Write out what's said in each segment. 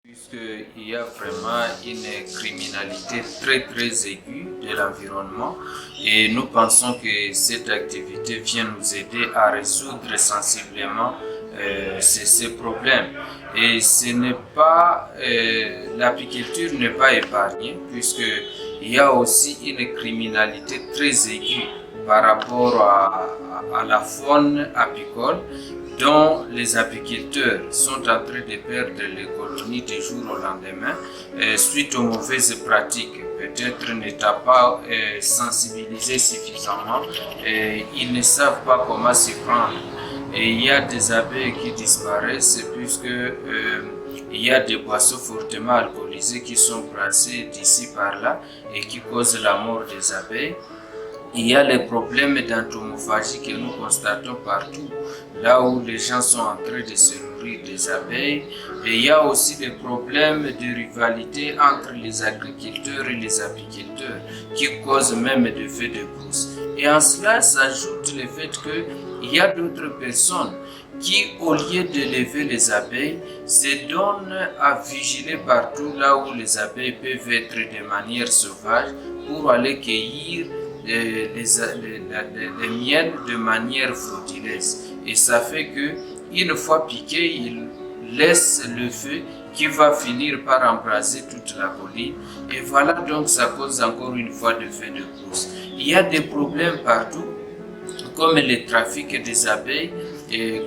Puisqu'il y a vraiment une criminalité très aiguë de l'environnement et nous pensons que cette activité vient nous aider à résoudre sensiblement ces problèmes. Et ce n'est pas, l'apiculture n'est pas épargnée puisqu'il y a aussi une criminalité très aiguë par rapport à la faune apicole dont les apiculteurs sont en train de perdre les colonies du jour au lendemain suite aux mauvaises pratiques. Peut-être n'étant pas sensibilisés suffisamment, ils ne savent pas comment s'y prendre. Et il y a des abeilles qui disparaissent puisque il y a des boissons fortement alcoolisées qui sont brassées d'ici par là et qui causent la mort des abeilles. Il y a les problèmes d'entomophagie que nous constatons partout, là où les gens sont en train de se nourrir des abeilles. Et il y a aussi des problèmes de rivalité entre les agriculteurs et les apiculteurs, qui causent même des feux de brousse. Et en cela s'ajoute le fait qu'il y a d'autres personnes qui, au lieu d'élever les abeilles, se donnent à vigiler partout là où les abeilles peuvent être de manière sauvage pour aller cueillir les miels de manière frauduleuse. Et ça fait que une fois piqué, il laisse le feu qui va finir par embraser toute la colline. Et voilà, donc ça cause encore une fois de feux de brousse. Il y a des problèmes partout, comme le trafic des abeilles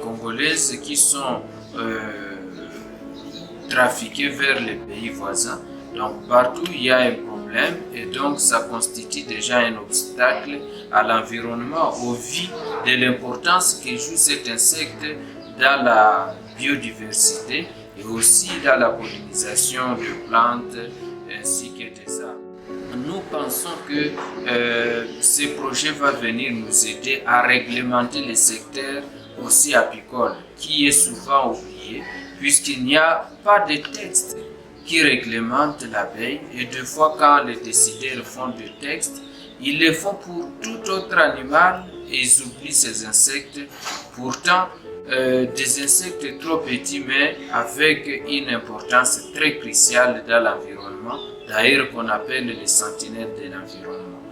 congolaises qui sont trafiquées vers les pays voisins. Donc partout il y a un problème et donc ça constitue déjà un obstacle à l'environnement au vu de l'importance que joue cet insecte dans la biodiversité et aussi dans la pollinisation de plantes ainsi que des arbres. Nous pensons que ce projet va venir nous aider à réglementer le secteur aussi apicole qui est souvent oublié puisqu'il n'y a pas de texte qui réglemente l'abeille et deux fois quand les décideurs font des textes, ils le font pour tout autre animal et ils oublient ces insectes. Pourtant, des insectes trop petits mais avec une importance très cruciale dans l'environnement, d'ailleurs qu'on appelle les sentinelles de l'environnement.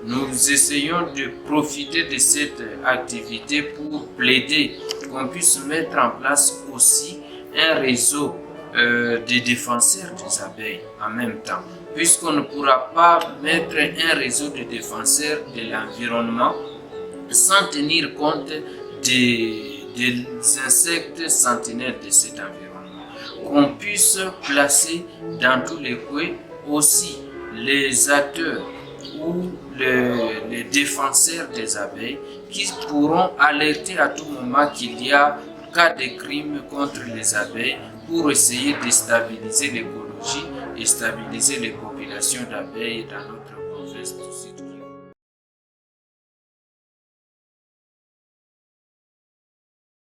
Nous essayons de profiter de cette activité pour plaider qu'on puisse mettre en place aussi un réseau des défenseurs des abeilles en même temps, puisqu'on ne pourra pas mettre un réseau de défenseurs de l'environnement sans tenir compte des insectes sentinelles de cet environnement. Qu'on puisse placer dans tous les coins aussi les acteurs ou les défenseurs des abeilles qui pourront alerter à tout moment qu'il y a cas de crimes contre les abeilles pour essayer de stabiliser l'écologie et stabiliser les populations d'abeilles dans notre province du Sud.